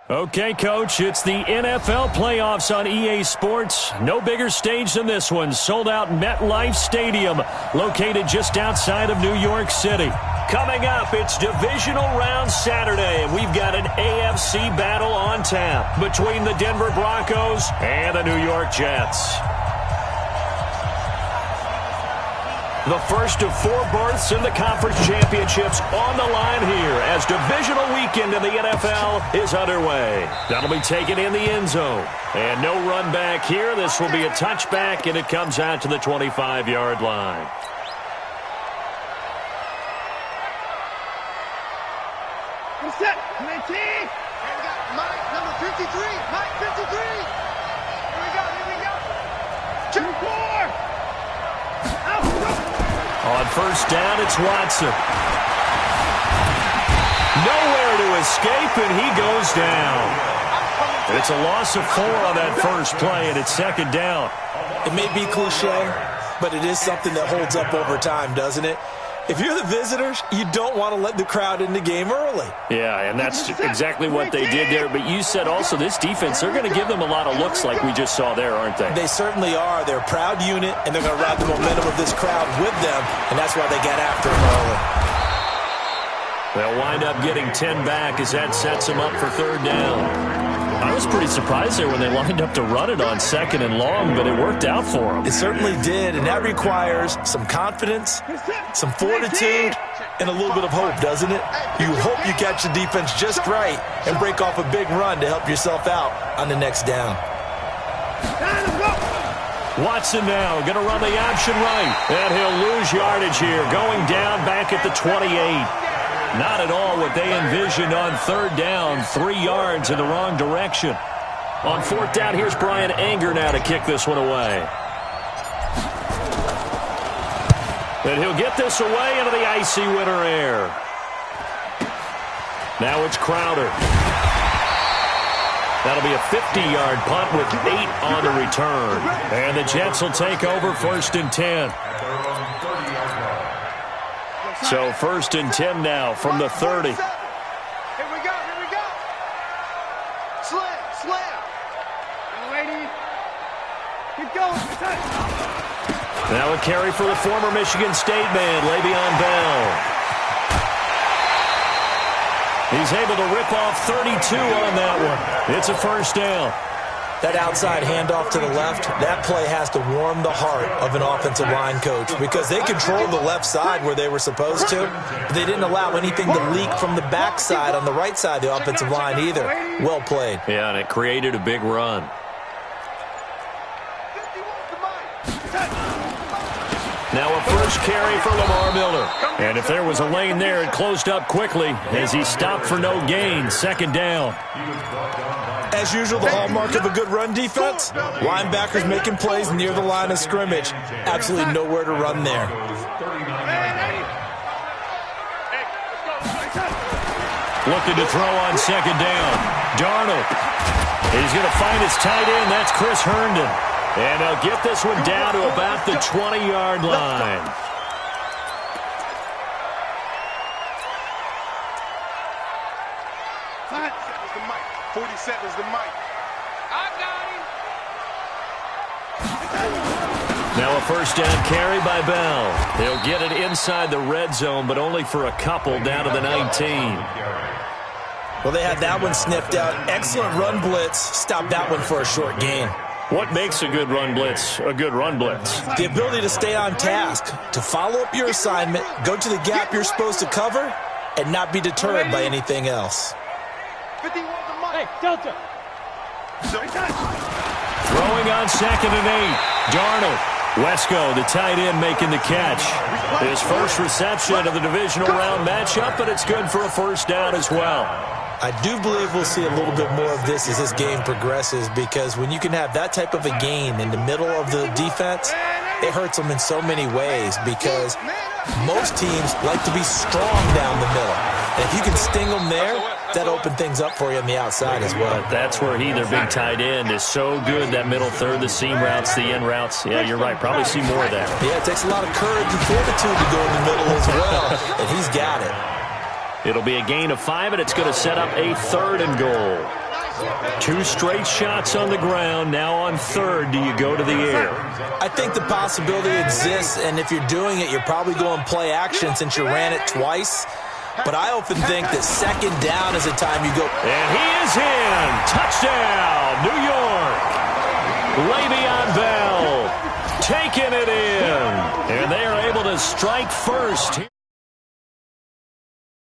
Okay, Coach, it's the NFL playoffs on EA Sports. No bigger stage than this one. Sold out MetLife Stadium, located just outside of New York City. Coming up, it's divisional round Saturday, and we've got an AFC battle on tap between the Denver Broncos and the New York Jets. The first of 4 berths in the conference championships on the line here as divisional weekend in the NFL is underway. That'll be taken in the end zone. And no run back here. This will be a touchback, and it comes out to the 25-yard line. What's that? Command team. Here we go. Mike, number 53. Mike, 53. Here we go. Here we go. 2-4. On first down, it's Watson. Nowhere to escape, and he goes down. It's a loss of 4 on that first play, and it's second down. It may be cliche, but it is something that holds up over time, doesn't it? If you're the visitors, you don't want to let the crowd in the game early. Yeah, and that's exactly what they did there. But you said also this defense, they're going to give them a lot of looks like we just saw there, aren't they? They certainly are. They're a proud unit, and they're going to ride the momentum of this crowd with them, and that's why they got after them early. They'll wind up getting 10 back as that sets them up for third down. I was pretty surprised there when they lined up to run it on second and long, but it worked out for them. It certainly did, and that requires some confidence, some fortitude, and a little bit of hope, doesn't it? You hope you catch the defense just right and break off a big run to help yourself out on the next down. Watson now going to run the option right, and he'll lose yardage here, going down back at the 28. Not at all what they envisioned on third down. 3 yards in the wrong direction. On fourth down, here's Brian Anger now to kick this one away. And he'll get this away into the icy winter air. Now it's Crowder. That'll be a 50-yard punt with 8 on the return. And the Jets will take over first and 10. So first and 10 now from the 30. Here we go, here we go. Slam, slam. Go, lady. Keep going. Now a carry for the former Michigan State man, Le'Veon Bell. He's able to rip off 32 on that one. It's a first down. That outside handoff to the left, that play has to warm the heart of an offensive line coach because they controlled the left side where they were supposed to. But they didn't allow anything to leak from the backside on the right side of the offensive line either. Well played. Yeah, and it created a big run. Now a first carry for Lamar Miller. And if there was a lane there, it closed up quickly as he stopped for no gain. Second down. As usual, the hallmark of a good run defense, linebackers making plays near the line of scrimmage. Absolutely nowhere to run there. Looking to throw on second down. Darnold. He's going to find his tight end. That's Chris Herndon. And he'll get this one down to about the 20-yard line. The mic. 47 is the mic. I got him. Now a first down carry by Bell. He'll get it inside the red zone, but only for a couple down to the 19. Well, they had that one sniffed out. Excellent run blitz. Stopped that one for a short gain. What makes a good run blitz a good run blitz? The ability to stay on task, to follow up your assignment, go to the gap you're supposed to cover, and not be deterred by anything else. 51 the mic. Hey, Delta. Throwing on second and 8. Darnold. Wesco, the tight end, making the catch. His first reception of the divisional round matchup, but it's good for a first down as well. I do believe we'll see a little bit more of this as this game progresses because when you can have that type of a gain in the middle of the defense, it hurts them in so many ways because most teams like to be strong down the middle. And if you can sting them there, that opens things up for you on the outside as well. But that's where their big tight end, is so good, that middle third, the seam routes, the in routes. Yeah, you're right. Probably see more of that. Yeah, it takes a lot of courage and fortitude to go in the middle as well, and he's got it. It'll be a gain of 5, and it's going to set up a 3rd and goal. 2 straight shots on the ground. Now on 3rd, do you go to the air? I think the possibility exists, and if you're doing it, you're probably going play action since you ran it twice. But I often think that 2nd down is the time you go. And he is in. Touchdown, New York. Le'Veon Bell taking it in. And they are able to strike first.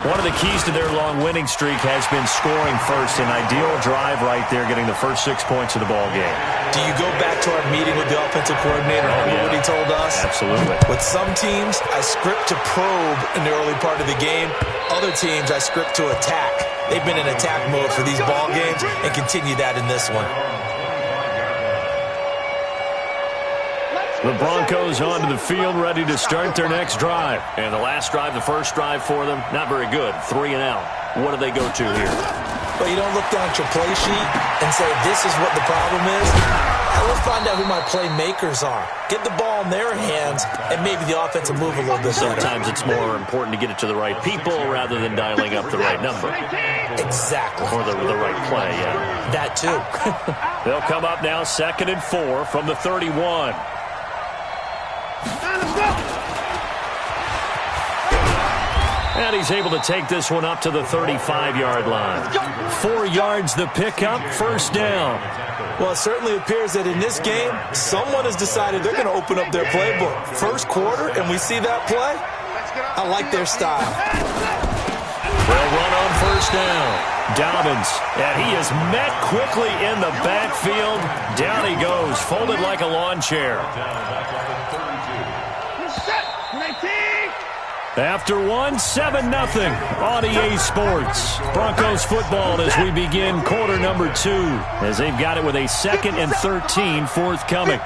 One of the keys to their long winning streak has been scoring first. An ideal drive right there, getting the first 6 points of the ball game. Do you go back to our meeting with the offensive coordinator? Remember what he told us? Absolutely. With some teams, I script to probe in the early part of the game. Other teams, I script to attack. They've been in attack mode for these ball games and continue that in this one. The Broncos onto the field, ready to start their next drive. And the last drive, the first drive for them, not very good. 3 and out. What do they go to here? Well, you don't look down at your play sheet and say, this is what the problem is. Let's find out who my playmakers are. Get the ball in their hands, and maybe the offense will move a little bit better. Sometimes it's more important to get it to the right people rather than dialing up the right number. Exactly. Or the right play, yeah. That too. They'll come up now 2nd and 4 from the 31. And he's able to take this one up to the 35-yard line. 4 yards the pickup, 1st down. Well, it certainly appears that in this game, someone has decided they're going to open up their playbook. 1st quarter, and we see that play. I like their style. They'll run on 1st down. Dobbins, and he is met quickly in the backfield. Down he goes, folded like a lawn chair. After 1, 7-0 on EA Sports. Broncos football as we begin quarter number 2, as they've got it with a 2nd and 13 forthcoming.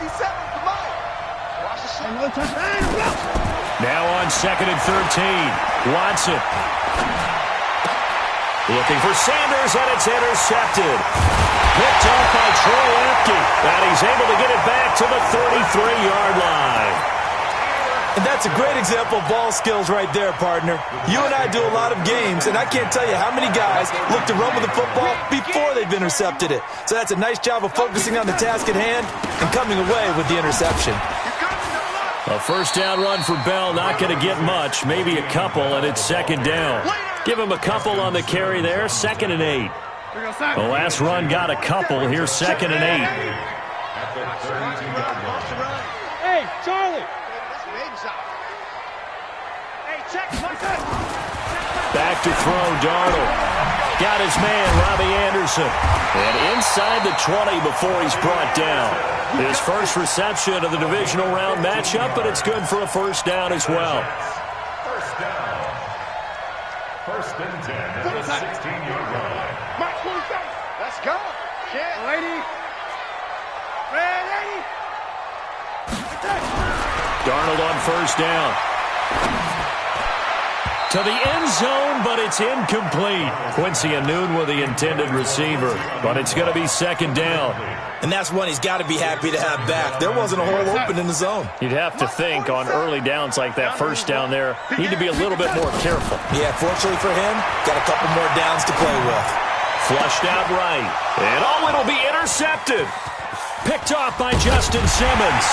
Now on 2nd and 13, Watson. Looking for Sanders, and it's intercepted. Picked off by Troy Apke, and he's able to get it back to the 33-yard line. And that's a great example of ball skills right there, partner. You and I do a lot of games, and I can't tell you how many guys look to run with the football before they've intercepted it. So that's a nice job of focusing on the task at hand and coming away with the interception. A 1st down run for Bell, not going to get much, maybe a couple, and it's 2nd down. Give him a couple on the carry there, 2nd and 8. The last run got a couple, here's 2nd and 8. Hey, Charlie! Back to throw, Darnold. Got his man, Robbie Anderson. And inside the 20 before he's brought down. His first reception of the divisional round matchup, but it's good for a 1st down as well. 1st and 10 at the 16-yard line. Mark 27. Let's go. Ready. Darnold on 1st down. To the end zone, but it's incomplete. Quincy Anoon with the intended receiver, but it's going to be 2nd down. And that's one he's got to be happy to have back. There wasn't a hole open in the zone. You'd have to think on early downs like that 1st down there, need to be a little bit more careful. Yeah, fortunately for him, got a couple more downs to play with. Flushed out right. And it'll be intercepted. Picked off by Justin Simmons.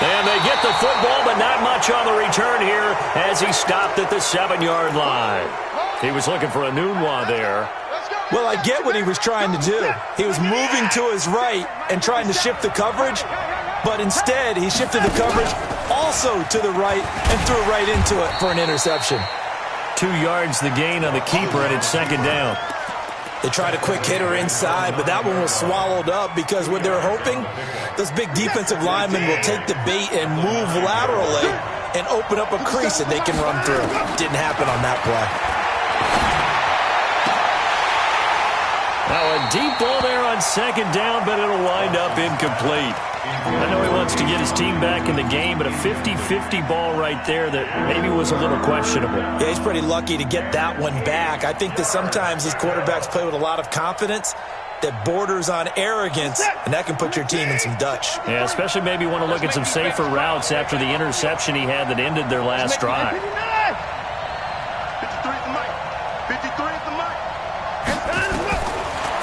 And they get the football, but not much on the return here as he stopped at the 7-yard line. He was looking for a Nunwa there. Well, I get what he was trying to do. He was moving to his right and trying to shift the coverage, but instead he shifted the coverage also to the right and threw right into it for an interception. 2 yards the gain on the keeper, and it's 2nd down. They tried a quick hitter inside, but that one was swallowed up because what they're hoping, those big defensive linemen will take the bait and move laterally and open up a crease that they can run through. Didn't happen on that play. Now a deep ball there on 2nd down, but it'll wind up incomplete. I know he wants to get his team back in the game, but a 50-50 ball right there that maybe was a little questionable. Yeah, he's pretty lucky to get that one back. I think that sometimes these quarterbacks play with a lot of confidence that borders on arrogance, and that can put your team in some Dutch. Yeah, especially maybe want to look at some safer routes after the interception he had that ended their last drive. 53 at the mic. 53 at the mic.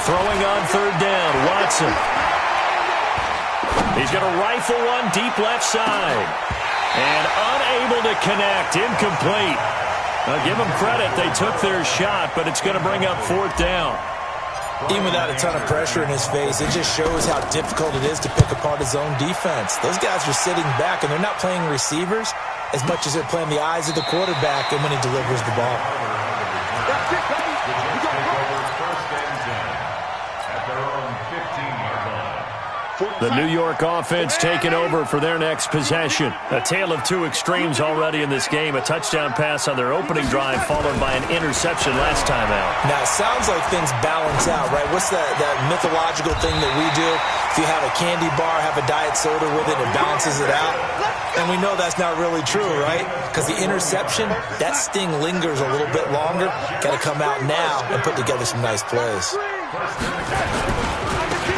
Throwing third down. Watson. He's going to rifle one deep left side. And unable to connect. Incomplete. Now, give them credit. They took their shot, but it's going to bring up fourth down. Even without a ton of pressure in his face, it just shows how difficult it is to pick apart his own defense. Those guys are sitting back, and they're not playing receivers as much as they're playing the eyes of the quarterback and when he delivers the ball. The New York offense taking over for their next possession. A tale of two extremes already in this game. A touchdown pass on their opening drive followed by an interception last time out. Now, it sounds like things balance out, right? What's that mythological thing that we do? If you have a candy bar, have a diet soda with it, it balances it out. And we know that's not really true, right? Because the interception, that sting lingers a little bit longer. Got to come out now and put together some nice plays.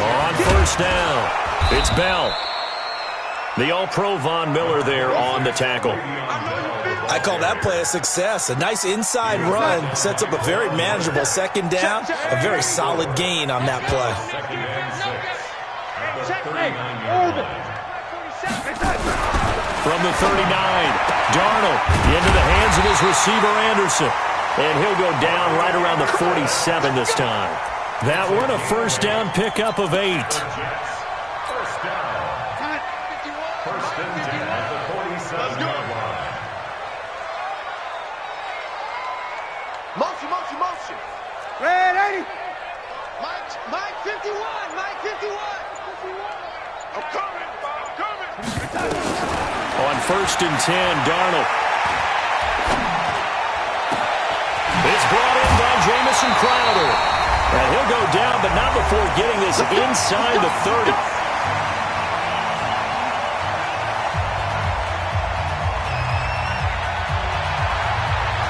On first down, it's Bell. The All-Pro Von Miller there on the tackle. I call that play a success. A nice inside run sets up a very manageable second down. A very solid gain on that play. From the 39, Darnold into the hands of his receiver Anderson. And he'll go down right around the 47 this time. That one a first down pickup of 8. First and 10 at the 47-yard line. Motion. Red 80. Mike 51. Mike 51. I'm coming. On first and 10, Darnold. It's brought in by Jamison Crowder. And he'll go down, but not before getting this inside the 30.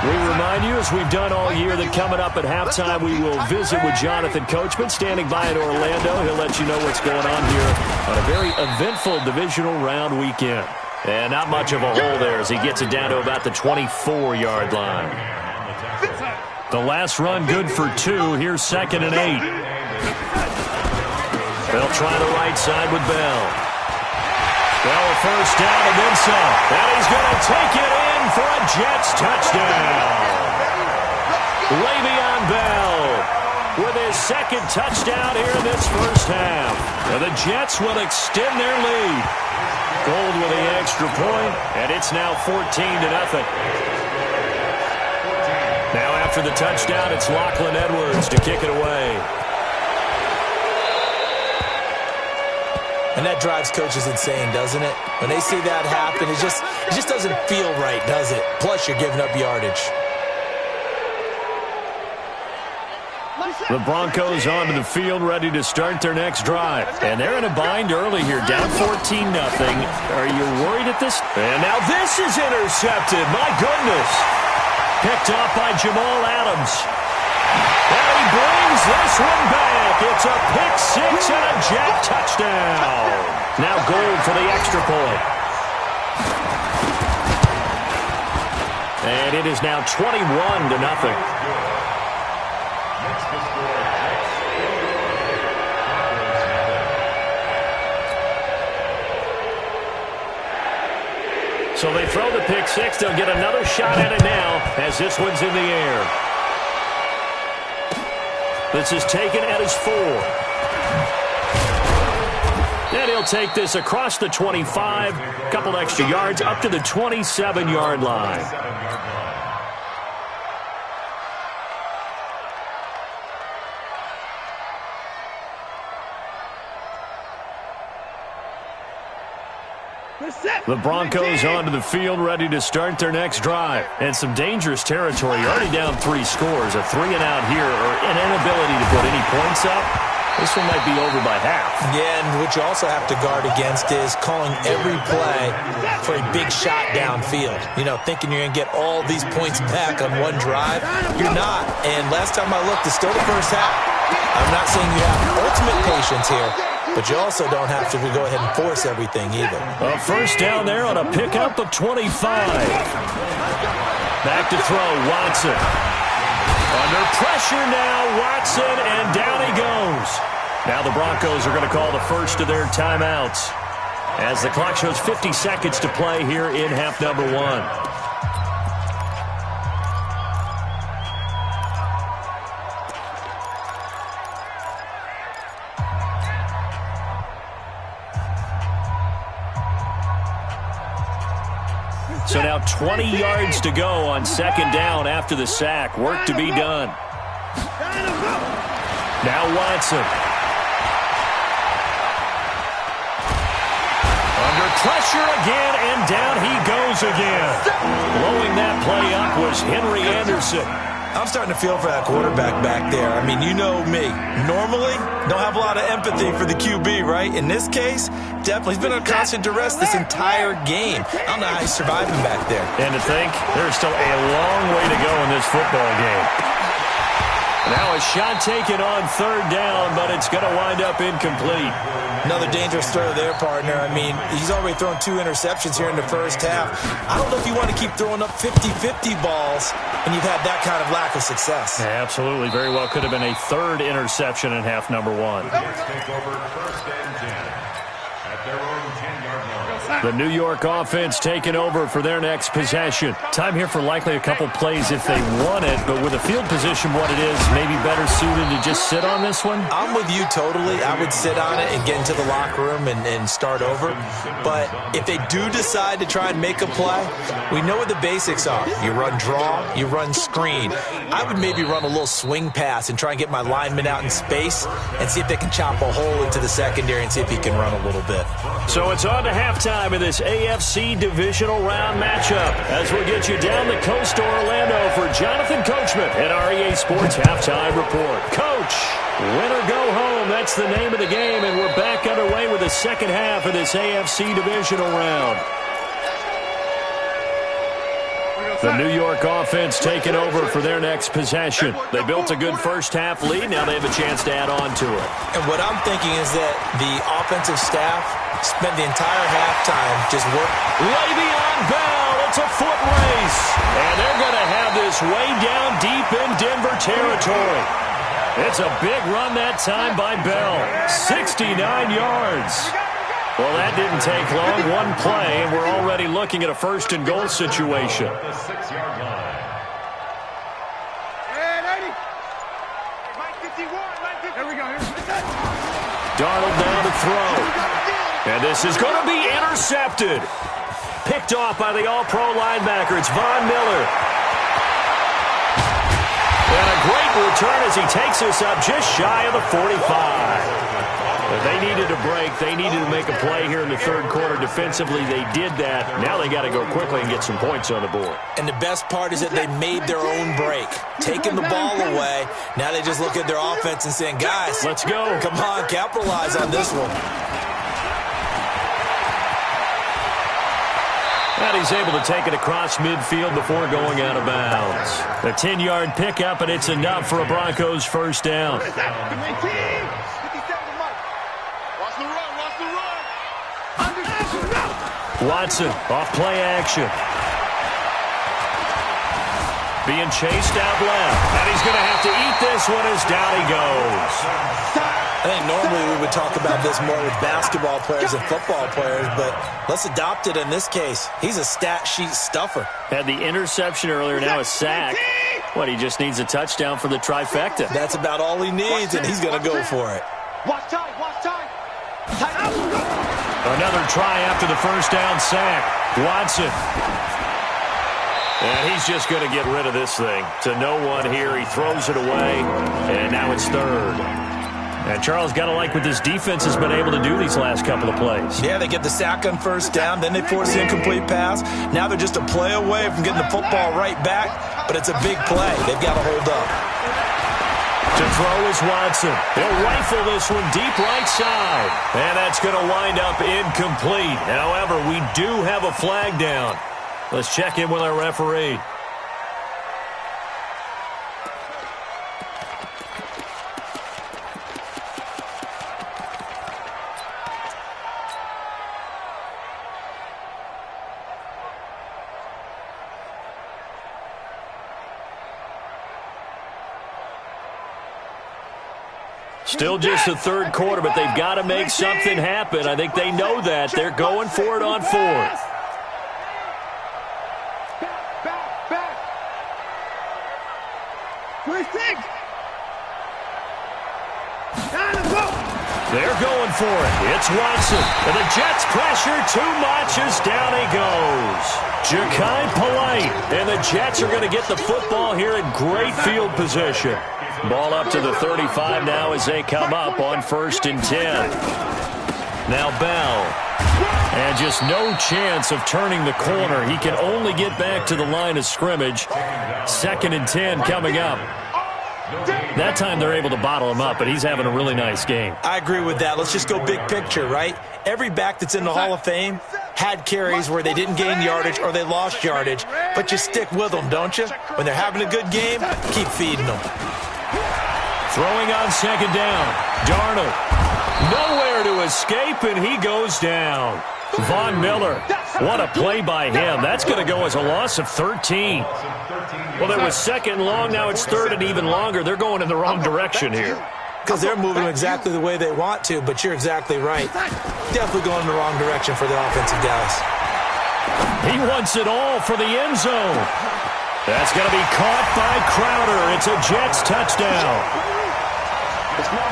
We remind you, as we've done all year, that coming up at halftime, we will visit with Jonathan Coachman, standing by in Orlando. He'll let you know what's going on here on a very eventful divisional round weekend. And not much of a hole there as he gets it down to about the 24-yard line. The last run good for 2. Here's second and 8. They'll try the right side with Bell. Bell a first down and then some. And he's going to take it in for a Jets touchdown. Le'Veon Bell with his second touchdown here in this first half. And the Jets will extend their lead. Gold with the extra point, and it's now 14-0. Now after the touchdown, it's Lachlan Edwards to kick it away. And that drives coaches insane, doesn't it? When they see that happen, it just doesn't feel right, does it? Plus, you're giving up yardage. The Broncos onto the field, ready to start their next drive. And they're in a bind early here, down 14-0. Are you worried at this? And now this is intercepted. My goodness. Picked off by Jamal Adams. And he brings this one back. It's a pick six and a Jet touchdown. Now Gold for the extra point. And it is now 21-0. So they throw the pick six. They'll get another shot at it now as this one's in the air. This is taken at his 4. And he'll take this across the 25. Couple extra yards up to the 27-yard line. The Broncos onto the field, ready to start their next drive. And some dangerous territory. Already down 3 scores. A 3 and out here, or an inability to put any points up. This one might be over by half. Yeah, and what you also have to guard against is calling every play for a big shot downfield. You know, thinking you're going to get all these points back on one drive. You're not. And last time I looked, it's still the first half. I'm not saying you have ultimate patience here, but you also don't have to go ahead and force everything either. A first down there on a pickup of 25. Back to throw, Watson. Under pressure now, Watson, and down he goes. Now the Broncos are going to call the first of their timeouts as the clock shows 50 seconds to play here in half number one. So now 20 yards to go on second down after the sack. Work to be done. Now Watson. Under pressure again, and down he goes again. Blowing that play up was Henry Anderson. I'm starting to feel for that quarterback back there. I mean, you know me. Normally, don't have a lot of empathy for the QB, right? In this case, definitely. He's been on constant duress this entire game. I don't know how he's surviving back there. And to think, there's still a long way to go in this football game. Now a shot taken on third down, but it's going to wind up incomplete. Another dangerous throw there, partner. I mean, he's already thrown 2 interceptions here in the first half. I don't know if you want to keep throwing up 50-50 balls when you've had that kind of lack of success. Yeah, absolutely. Very well could have been a third interception in half number one. Let's take over first and 10 at their own 10-yard line. The New York offense taking over for their next possession. Time here for likely a couple plays if they want it, but with a field position what it is, maybe better suited to just sit on this one? I'm with you totally. I would sit on it and get into the locker room and start over. But if they do decide to try and make a play, we know what the basics are. You run draw, you run screen. I would maybe run a little swing pass and try and get my lineman out in space and see if they can chop a hole into the secondary and see if he can run a little bit. So it's on to halftime in this AFC divisional round matchup as we'll get you down the coast to Orlando for Jonathan Coachman at our EA Sports Halftime Report. Coach, win or go home, that's the name of the game, and we're back underway with the second half of this AFC divisional round. The New York offense taking over for their next possession. They built a good first-half lead. Now they have a chance to add on to it. And what I'm thinking is that the offensive staff spent the entire halftime just working. Le'Veon Bell, it's a foot race. And they're going to have this way down deep in Denver territory. It's a big run that time by Bell. 69 yards. Well, that didn't take long. One play, and we're already looking at a first-and-goal situation. The 6-yard line. Here we go. Darnold now to throw. And this is going to be intercepted. Picked off by the all-pro linebacker. It's Von Miller. And a great return as he takes us up just shy of the 45. But they needed a break. They needed to make a play here in the third quarter. Defensively, they did that. Now they got to go quickly and get some points on the board. And the best part is that they made their own break. Taking the ball away, now they just look at their offense and saying, guys, let's go. Come on, capitalize on this one. And he's able to take it across midfield before going out of bounds. A 10-yard pickup, and it's enough for a Broncos first down. Watson off play action. Being chased out left. And he's going to have to eat this one as down he goes. I think normally we would talk about this more with basketball players and football players, but let's adopt it in this case. He's a stat sheet stuffer. Had the interception earlier, now a sack. What, he just needs a touchdown for the trifecta. That's about all he needs, and he's going to go for it. Watch time. Another try after the first down sack. Watson. And he's just going to get rid of this thing. To no one here. He throws it away, and now it's third. And Charles, got to like what this defense has been able to do these last couple of plays. Yeah, they get the sack on first down, then they force the incomplete pass. Now they're just a play away from getting the football right back, but it's a big play. They've got to hold up. To throw is Watson. He'll rifle this one deep right side. And that's going to wind up incomplete. However, we do have a flag down. Let's check in with our referee. Still just the third quarter, but they've got to make something happen. I think they know that. They're going for it on fourth. Back. 26. Now let's go. They're going for it. It's Watson. And the Jets pressure too much as down he goes. Ja'Kai Polite. And the Jets are going to get the football here in great field position. Ball up to the 35 now as they come up on 1st and 10. Now Bell. And just no chance of turning the corner. He can only get back to the line of scrimmage. 2nd and 10 coming up. That time they're able to bottle him up, but he's having a really nice game. I agree with that. Let's just go big picture, right? Every back that's in the Hall of Fame had carries where they didn't gain yardage or they lost yardage, but you stick with them, don't you? When they're having a good game, keep feeding them. Throwing on 2nd down. Darnold. Nowhere to escape, and he goes down. Von Miller. What a play by him. That's going to go as a loss of 13. Well, there was 2nd and long. Now it's 3rd and even longer. They're going in the wrong direction here. Because they're moving exactly the way they want to, but you're exactly right. Definitely going in the wrong direction for the offensive guys. He wants it all for the end zone. That's going to be caught by Crowder. It's a Jets touchdown.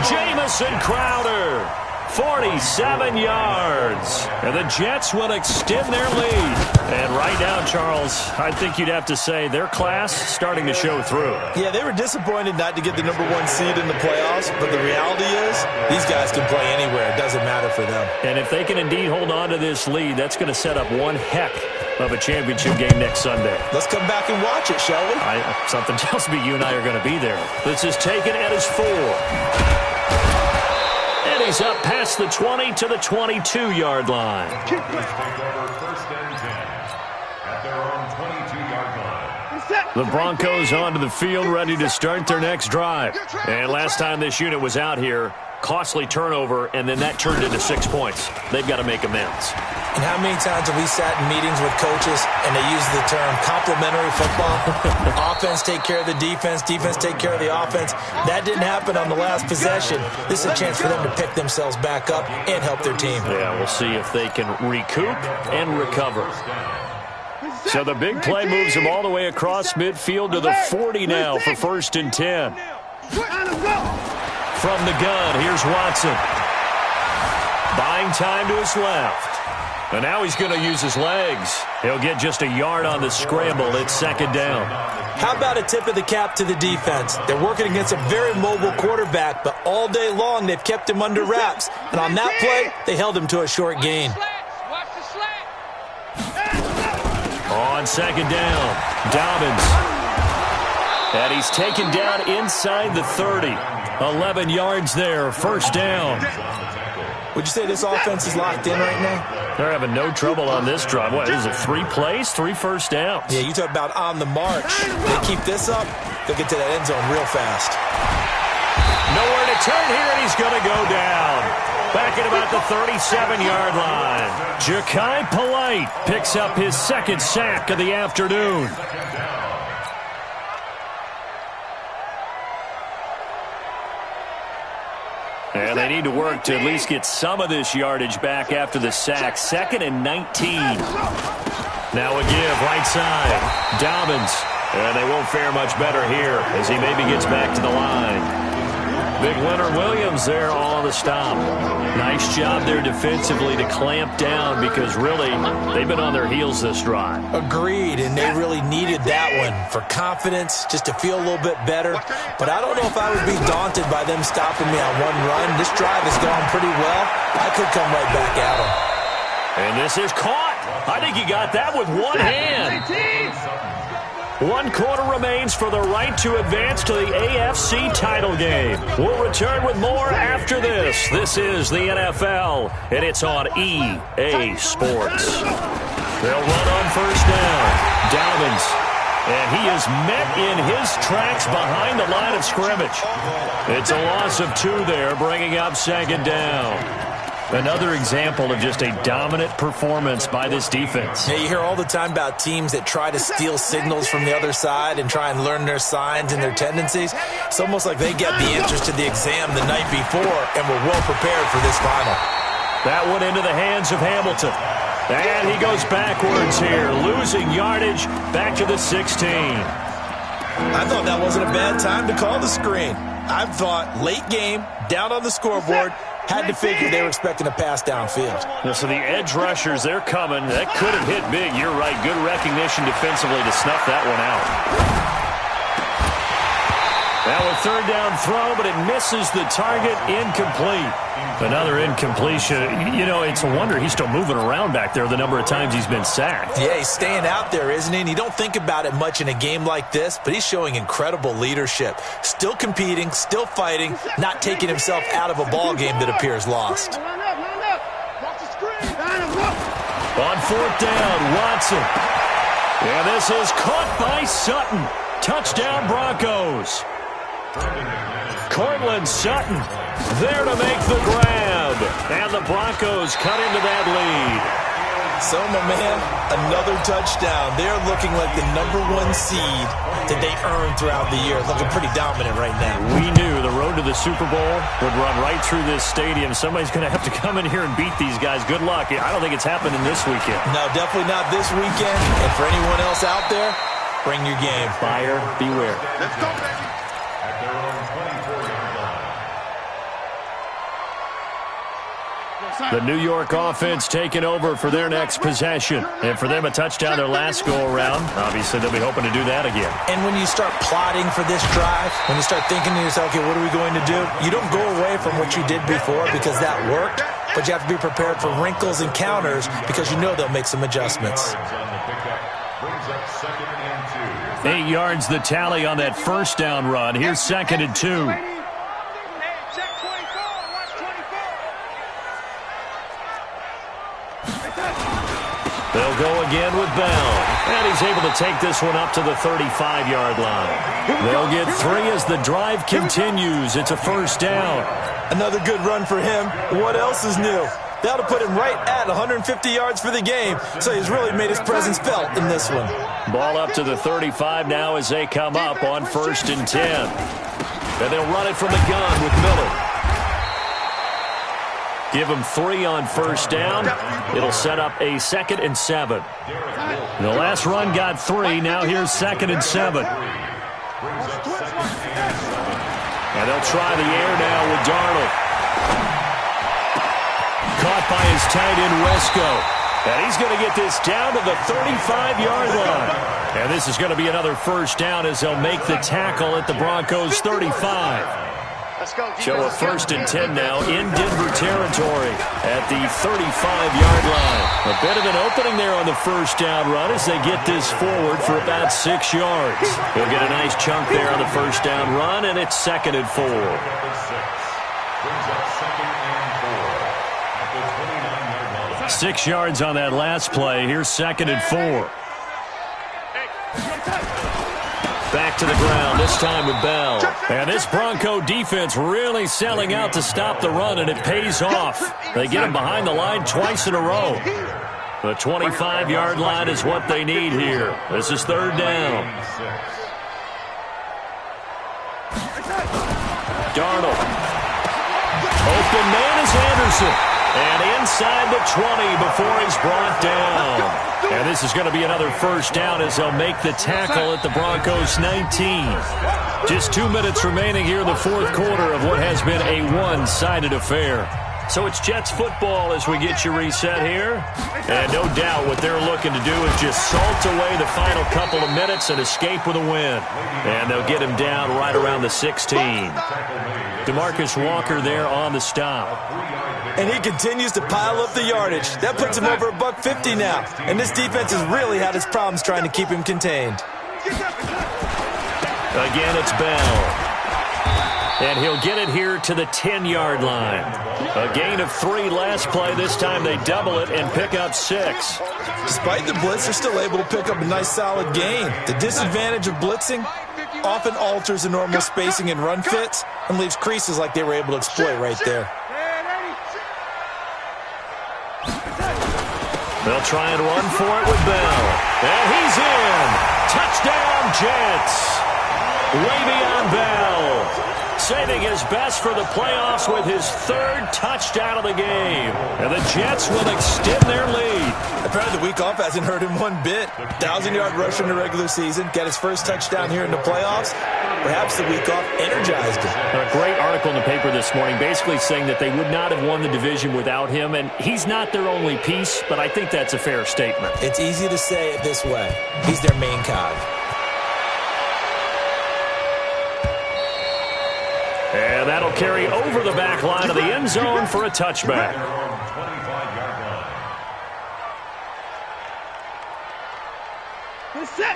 Jamison Crowder, 47 yards. And the Jets will extend their lead. And right now, Charles, I think you'd have to say their class starting to show through. Yeah, they were disappointed not to get the #1 seed in the playoffs, but the reality is these guys can play anywhere. It doesn't matter for them. And if they can indeed hold on to this lead, that's going to set up one heck of a championship game next Sunday. Let's come back and watch it, shall we? Something tells me you and I are going to be there. This is taken at his 4. And he's up past the 20 to the 22-yard line. Take over 1st and 10 at their own 22-yard line. The Broncos onto the field, ready to start their next drive. And last time this unit was out here, costly turnover, and then that turned into 6 points. They've got to make amends. And how many times have we sat in meetings with coaches and they use the term complementary football? Offense take care of the defense, defense take care of the offense. That didn't happen on the last possession. This is a chance for them to pick themselves back up and help their team. Yeah, we'll see if they can recoup and recover. So the big play moves them all the way across midfield to the 40 now for 1st and 10. From the gun, here's Watson. Buying time to his left. And now he's going to use his legs. He'll get just a yard on the scramble. It's 2nd down. How about a tip of the cap to the defense? They're working against a very mobile quarterback, but all day long they've kept him under wraps. And on that play, they held him to a short gain. On 2nd down, Dobbins. And he's taken down inside the 30. 11 yards there, 1st down. Would you say this offense is locked in right now? They're having no trouble on this drive. What is it, 3 plays, 3 first downs? Yeah, you talk about on the march. They keep this up, they'll get to that end zone real fast. Nowhere to turn here, and he's going to go down. Back at about the 37-yard line. Ja'Kai Polite picks up his 2nd sack of the afternoon. And they need to work to at least get some of this yardage back after the sack. 2nd and 19. Now a give, right side. Dobbins. And they won't fare much better here as he maybe gets back to the line. Big Leonard Williams there on the stop. Nice job there defensively to clamp down because really they've been on their heels this drive. Agreed, and they really needed that one for confidence, just to feel a little bit better. But I don't know if I would be daunted by them stopping me on one run. This drive has gone pretty well. I could come right back at them. And this is caught. I think he got that with one hand. 1 quarter remains for the right to advance to the AFC title game. We'll return with more after this. This is the NFL, and it's on EA Sports. They'll run on 1st down. Dobbins. And he is met in his tracks behind the line of scrimmage. It's a loss of 2 there, bringing up 2nd down. Another example of just a dominant performance by this defense. Yeah, you hear all the time about teams that try to steal signals from the other side and try and learn their signs and their tendencies. It's almost like they get the answers to the exam the night before and were well prepared for this final. That one into the hands of Hamilton. And he goes backwards here, losing yardage back to the 16. I thought that wasn't a bad time to call the screen. I thought late game, down on the scoreboard, had to figure they were expecting a pass downfield. So the edge rushers, they're coming. That could have hit big. You're right. Good recognition defensively to snuff that one out. Now a third down throw, but it misses the target. Incomplete. Another incompletion. You know, it's a wonder he's still moving around back there the number of times he's been sacked. Yeah, he's staying out there, isn't he? And you don't think about it much in a game like this, but he's showing incredible leadership. Still competing, still fighting, not taking himself out of a ball game that appears lost. On fourth down, Watson. And this is caught by Sutton. Touchdown, Broncos. Cortland Sutton there to make the grab. And the Broncos cut into that lead. So, my man, another touchdown. They're looking like the #1 seed that they earned throughout the year. Looking pretty dominant right now. We knew the road to the Super Bowl would run right through this stadium. Somebody's going to have to come in here and beat these guys. Good luck. I don't think it's happening this weekend. No, definitely not this weekend. And for anyone else out there, bring your game. Buyer beware. Let's go, baby. At their own 24-yard line. The New York offense taking over for their next possession. And for them, a touchdown their last go-around. Obviously, they'll be hoping to do that again. And when you start plotting for this drive, when you start thinking to yourself, okay, what are we going to do? You don't go away from what you did before because that worked, but you have to be prepared for wrinkles and counters because you know they'll make some adjustments. 8 yards the tally on that first down run. Here's 2nd and 2. They'll go again with Bell. And he's able to take this one up to the 35-yard line. They'll get 3 as the drive continues. It's a first down. Another good run for him. What else is new? That'll put him right at 150 yards for the game, so he's really made his presence felt in this one. Ball up to the 35 now as they come up on 1st and 10. And they'll run it from the gun with Miller. Give him 3 on first down. It'll set up a 2nd and 7. The last run got 3. Now here's 2nd and 7. And they'll try the air now with Darnold. Caught by his tight end, Wesco. And he's going to get this down to the 35-yard line. And this is going to be another first down as they'll make the tackle at the Broncos' 35. So a 1st and 10 now in Denver territory at the 35-yard line. A bit of an opening there on the first down run as they get this forward for about 6 yards. He'll get a nice chunk there on the first down run, and it's 2nd and 4. Brings up 2nd and 4 at the 29-yard line. 6 yards on that last play. Here's 2nd and 4. Back to the ground, this time with Bell. And this Bronco defense really selling out to stop the run, and it pays off. They get him behind the line twice in a row. The 25-yard line is what they need here. This is 3rd down. Darnold. Open man is Anderson. And inside the 20 before he's brought down. And this is going to be another first down as they'll make the tackle at the Broncos' 19. Just 2 minutes remaining here in the 4th quarter of what has been a one-sided affair. So it's Jets football as we get you reset here. And no doubt what they're looking to do is just salt away the final couple of minutes and escape with a win. And they'll get him down right around the 16. DeMarcus Walker there on the stop. And he continues to pile up the yardage. That puts him over $150 now. And this defense has really had its problems trying to keep him contained. Again, it's Bell. And he'll get it here to the 10-yard line. A gain of 3 last play. This time they double it and pick up 6. Despite the blitz, they're still able to pick up a nice solid gain. The disadvantage of blitzing often alters the normal spacing and run fits and leaves creases like they were able to exploit right there. They'll try and run for it with Bell. And he's in. Touchdown, Jets. Le'Veon Bell saving his best for the playoffs with his third touchdown of the game. And the Jets will extend their lead. Apparently the week off hasn't hurt him one bit. 1,000-yard rusher in the regular season. Got his first touchdown here in the playoffs. Perhaps the week off energized him. A great article in the paper this morning basically saying that they would not have won the division without him. And he's not their only piece, but I think that's a fair statement. It's easy to say it this way. He's their main cog. And that'll carry over the back line of the end zone for a touchback.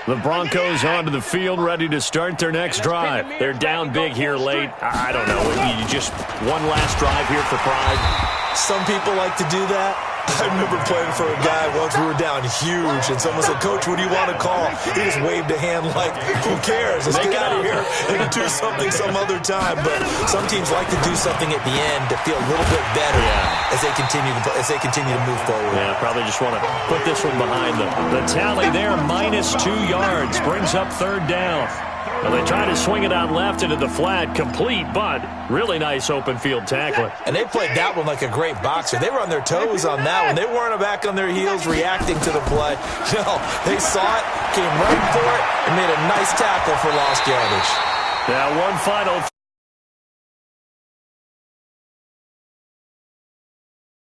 The Broncos onto the field, ready to start their next drive. They're down big here late. I don't know. You just one last drive here for pride. Some people like to do that. I remember playing for a guy once. We were down huge, and someone said, "Coach, what do you want to call?" He just waved a hand like, "Who cares? Let's get out of here and do something some other time." But some teams like to do something at the end to feel a little bit better as they continue to move forward. Yeah, probably just want to put this one behind them. The tally there, -2 yards, brings up third down. Well, they try to swing it out left into the flat, complete, but really nice open field tackling. And they played that one like a great boxer. They were on their toes on that one. They weren't back on their heels reacting to the play. No, they saw it, came right for it, and made a nice tackle for lost yardage. Now one final